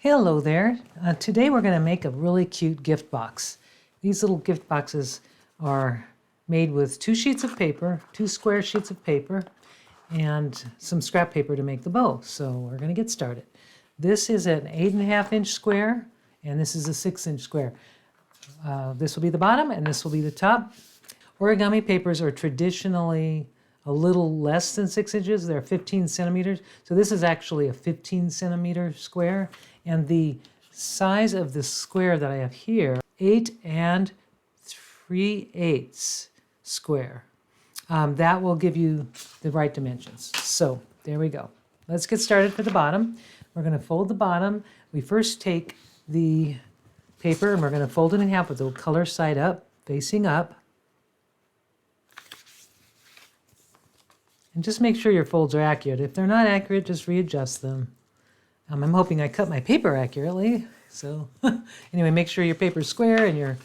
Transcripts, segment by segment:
Hello there. Today we're going to make a really cute gift box. These little gift boxes are made with 2 sheets of paper, 2 square sheets of paper, and some scrap paper to make the bow. So we're going to get started. This is an 8.5-inch square, and this is a 6-inch square. This will be the bottom, and this will be the top. Origami papers are traditionally a little less than 6 inches. They're 15 centimeters. So this is actually a 15 centimeter square. And the size of the square that I have here, 8 3/8 square. That will give you the right dimensions. So there we go. Let's get started for the bottom. We're going to fold the bottom. We first take the paper and we're going to fold it in half with the color side up, facing up. And just make sure your folds are accurate. If they're not accurate, just readjust them. I'm hoping I cut my paper accurately. So anyway, make sure your paper's square and your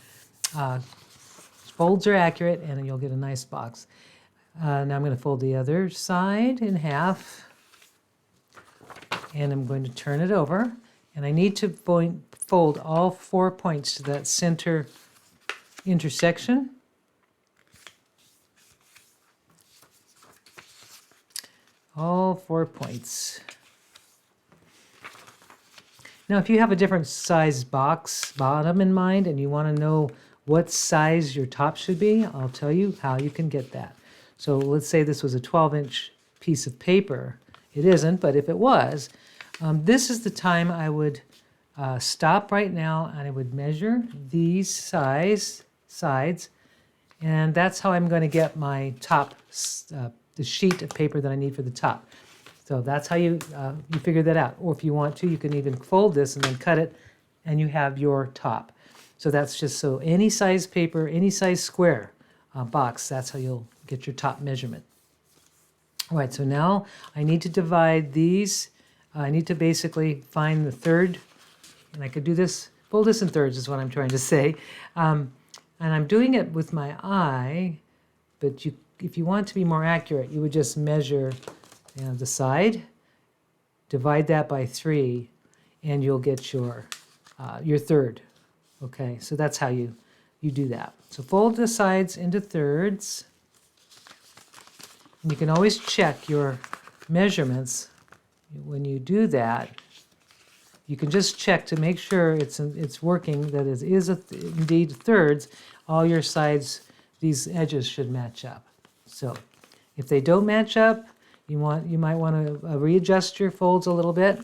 folds are accurate, and you'll get a nice box. Now I'm going to fold the other side in half, and I'm going to turn it over. And I need to fold all 4 points to that center intersection. All 4 points. Now, if you have a different size box bottom in mind and you want to know what size your top should be, I'll tell you how you can get that. So let's say this was a 12-inch piece of paper. It isn't, but if it was, this is the time I would stop right now and I would measure these sides, and that's how I'm going to get my top, the sheet of paper that I need for the top. So that's how you figure that out. Or if you want to, you can even fold this and then cut it, and you have your top. So that's just so any size paper, any size square box, that's how you'll get your top measurement. All right, so now I need to divide these. I need to basically find the third, and I could do this, fold this in thirds is what I'm trying to say. And I'm doing it with my eye, but if you want to be more accurate, you would just measure the side, divide that by 3, and you'll get your third. Okay, so that's how you do that. So fold the sides into thirds. And you can always check your measurements when you do that. You can just check to make sure it's working, that it is indeed thirds. All your sides, these edges should match up. So if they don't match up, you might want to readjust your folds a little bit,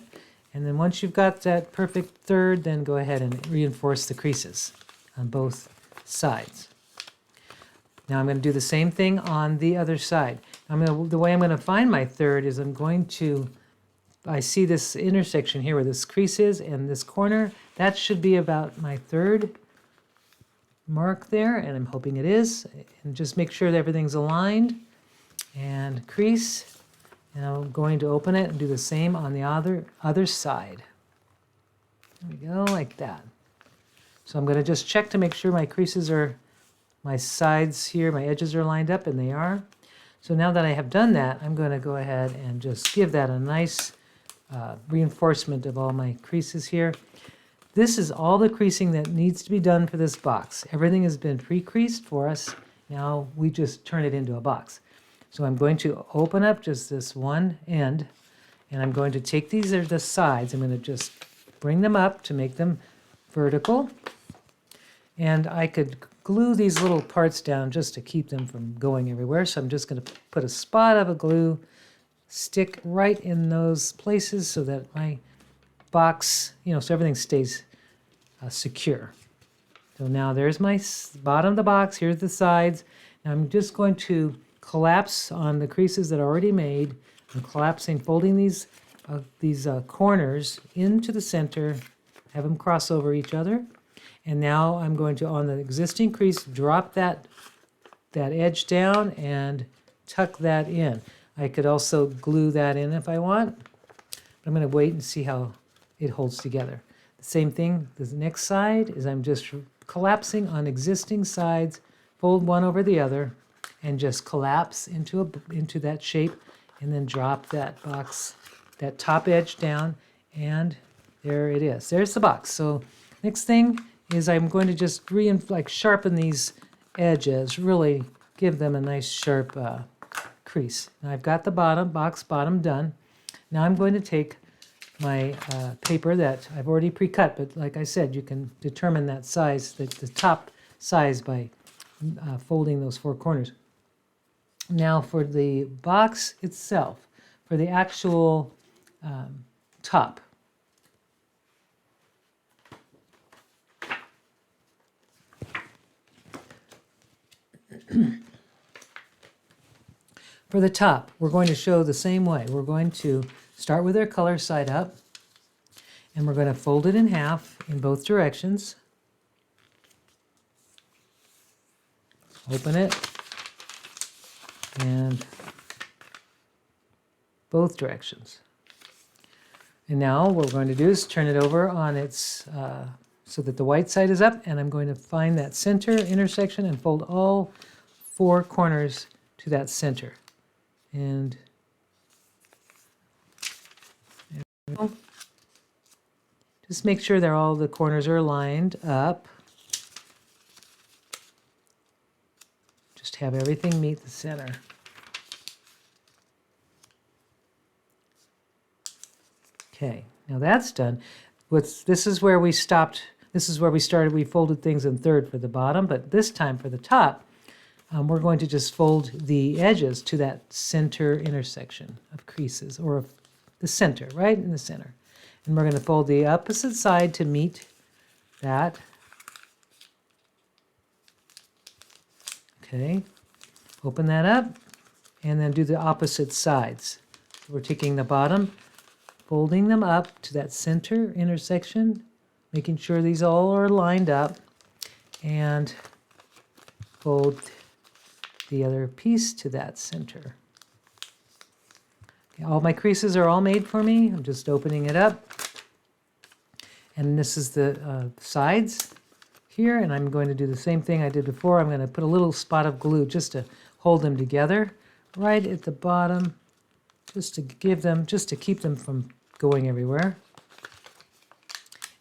and then once you've got that perfect third, then go ahead and reinforce the creases on both sides. Now I'm going to do the same thing on the other side. The way I'm going to find my third is I see this intersection here where this crease is and this corner. That should be about my third mark there, and I'm hoping it is. And just make sure that everything's aligned and crease. And I'm going to open it and do the same on the other side. There we go, like that. So I'm going to just check to make sure my creases are, my sides here, my edges are lined up, and they are. So now that I have done that, I'm going to go ahead and just give that a nice reinforcement of all my creases here. This is all the creasing that needs to be done for this box. Everything has been pre-creased for us. Now we just turn it into a box. So I'm going to open up just this one end, and I'm going to take these are the sides. I'm going to just bring them up to make them vertical. And I could glue these little parts down just to keep them from going everywhere. So I'm just going to put a spot of a glue, stick right in those places so that my box, so everything stays secure. So now there's my bottom of the box. Here's the sides. Now I'm just going to collapse on the creases that are already made. I'm collapsing, folding these corners into the center, have them cross over each other. And now I'm going to, on the existing crease, drop that edge down and tuck that in. I could also glue that in if I want. But I'm going to wait and see how it holds together. The same thing, the next side is I'm just collapsing on existing sides, fold one over the other, and just collapse into that shape, and then drop that top edge down, and There it is. There's the box. So next thing is I'm going to just sharpen these edges, really give them a nice sharp crease. Now I've got the box bottom done. Now I'm going to take my paper that I've already pre-cut, but like I said, you can determine that size, the top size, by folding those four corners. Now for the box itself, for the actual top, for the top, we're going to show the same way. We're going to start with our color side up, and we're going to fold it in half in both directions. Open it, and both directions. And now what we're going to do is turn it over on its, so that the white side is up, and I'm going to find that center intersection and fold all four corners to that center. And there we go. Just make sure all the corners are lined up. Just have everything meet the center. Okay, now that's done. This is where we stopped. This is where we started. We folded things in third for the bottom, but this time for the top, we're going to just fold the edges to that center intersection of creases, or of the center, right in the center. And we're going to fold the opposite side to meet that. Okay, open that up, and then do the opposite sides. So we're taking the bottom, folding them up to that center intersection, making sure these all are lined up, and fold the other piece to that center. Okay, all my creases are all made for me. I'm just opening it up. And this is the sides here, and I'm going to do the same thing I did before. I'm going to put a little spot of glue just to hold them together right at the bottom, just to keep them from going everywhere.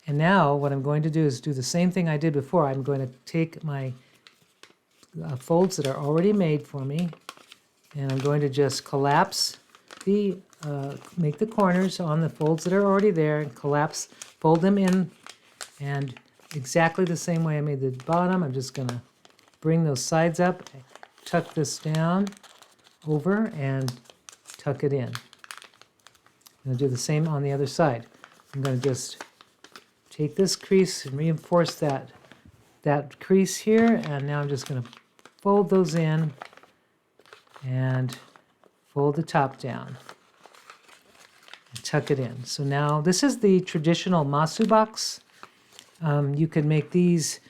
And now what I'm going to do is do the same thing I did before. I'm going to take my folds that are already made for me, and I'm going to just collapse make the corners on the folds that are already there, and fold them in, and exactly the same way I made the bottom, I'm just going to bring those sides up, tuck this down over, and tuck it in. I'm going to do the same on the other side. I'm going to just take this crease and reinforce that crease here, and now I'm just going to fold those in and fold the top down and tuck it in. So now this is the traditional masu box. You can make these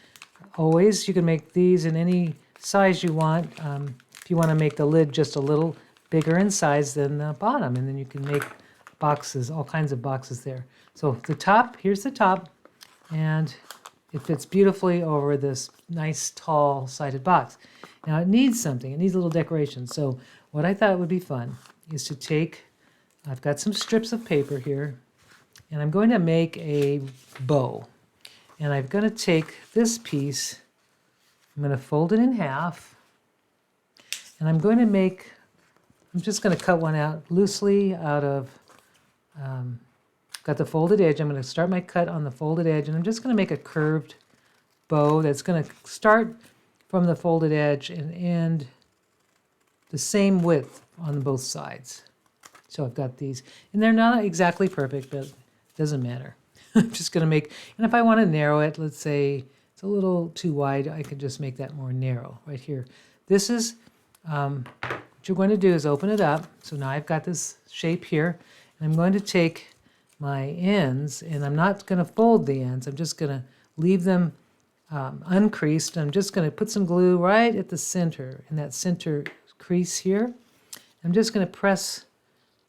always. You can make these in any size you want. If you want to make the lid just a little bigger in size than the bottom, and then you can make boxes, all kinds of boxes there. So the top, here's the top, and it fits beautifully over this nice tall sided box. Now it needs something, it needs a little decoration. So what I thought would be fun is to take, I've got some strips of paper here, and I'm going to make a bow. And I'm going to take this piece, I'm going to fold it in half, and I'm just going to cut one out loosely out of, got the folded edge. I'm going to start my cut on the folded edge, and I'm just going to make a curved bow that's going to start from the folded edge and end the same width on both sides. So I've got these, and they're not exactly perfect, but it doesn't matter. I'm just going to make, and if I want to narrow it, let's say it's a little too wide, I could just make that more narrow right here. This is, what you're going to do is open it up. So now I've got this shape here, and I'm going to take my ends, and I'm not going to fold the ends. I'm just going to leave them uncreased. I'm just going to put some glue right at the center, in that center crease here. I'm just going to press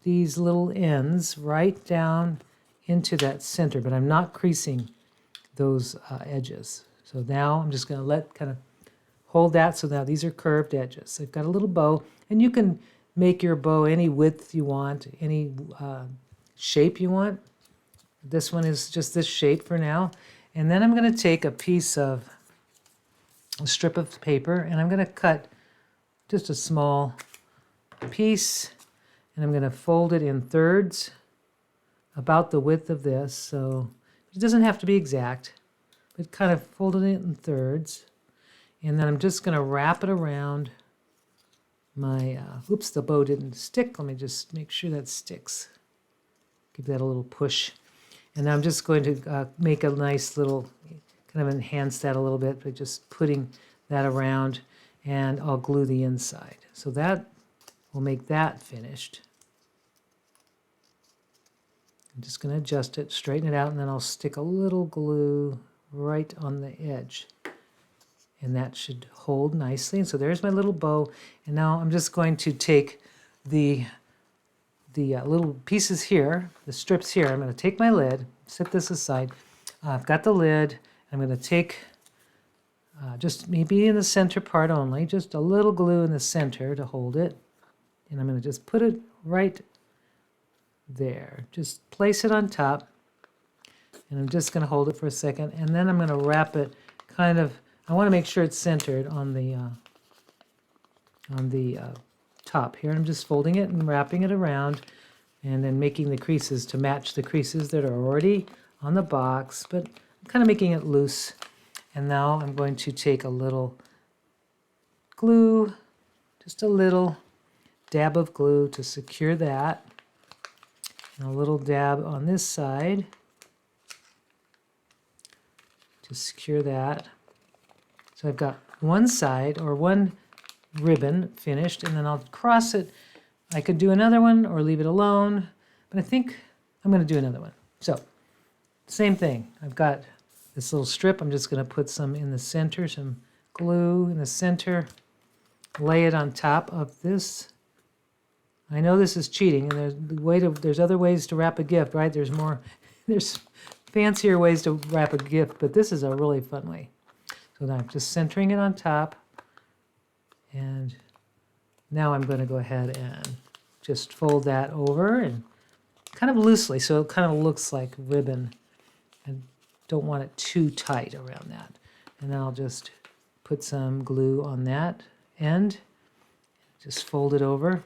these little ends right down into that center, but I'm not creasing those edges. So now I'm just going to kind of hold that. So now these are curved edges. I've got a little bow, and you can make your bow any width you want, any shape you want. This one is just this shape for now. And then I'm going to take a strip of paper, and I'm going to cut just a small piece, and I'm going to fold it in thirds about the width of this. So it doesn't have to be exact, but kind of folded it in thirds. And then I'm just going to wrap it around my, oops, the bow didn't stick. Let me just make sure that sticks. Give that a little push. And I'm just going to make a nice little, kind of enhance that a little bit by just putting that around, and I'll glue the inside. So that will make that finished. I'm just going to adjust it, straighten it out, and then I'll stick a little glue right on the edge. And that should hold nicely. And so there's my little bow. And now I'm just going to take the little pieces here, the strips here. I'm going to take my lid, set this aside. I've got the lid. I'm going to take just maybe in the center part only, just a little glue in the center to hold it. And I'm going to just put it right there. Just place it on top. And I'm just going to hold it for a second. And then I'm going to wrap it kind of, I want to make sure it's centered on the top here. I'm just folding it and wrapping it around, and then making the creases to match the creases that are already on the box, but I'm kind of making it loose. And now I'm going to take a little glue, just a little dab of glue to secure that, and a little dab on this side to secure that. So I've got one side, or one ribbon finished, and then I'll cross it. I could do another one or leave it alone, but I think I'm going to do another one. So same thing. I've got this little strip. I'm just going to put some in the center, some glue in the center, lay it on top of this. I know this is cheating, and there's other ways to wrap a gift, right? There's fancier ways to wrap a gift, but this is a really fun way. So now I'm just centering it on top, and now I'm going to go ahead and just fold that over, and kind of loosely, so it kind of looks like ribbon. I don't want it too tight around that. And then I'll just put some glue on that end, just fold it over,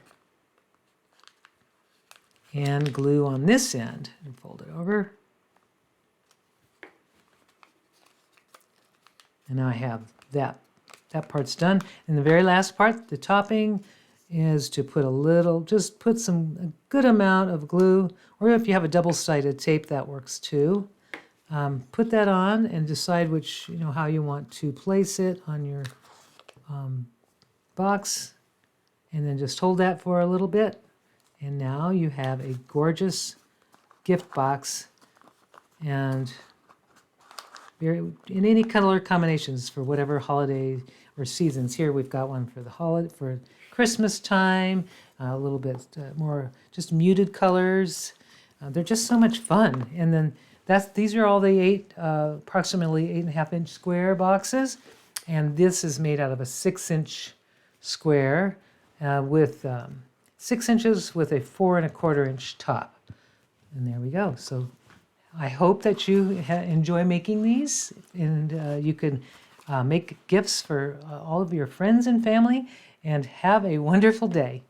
and glue on this end and fold it over. And now I have that part's done. And the very last part, the topping, is to put a good amount of glue, or if you have a double-sided tape, that works too. Put that on and decide how you want to place it on your box, and then just hold that for a little bit. And now you have a gorgeous gift box, and in any color combinations for whatever holiday or seasons. Here we've got one for for Christmas time, a little bit more just muted colors. They're just so much fun. And then these are all the approximately 8.5-inch square boxes, and this is made out of a 6-inch square with 6 inches with a 4 1/4-inch top. And there we go. So I hope that you enjoy making these, and you can make gifts for all of your friends and family, and have a wonderful day.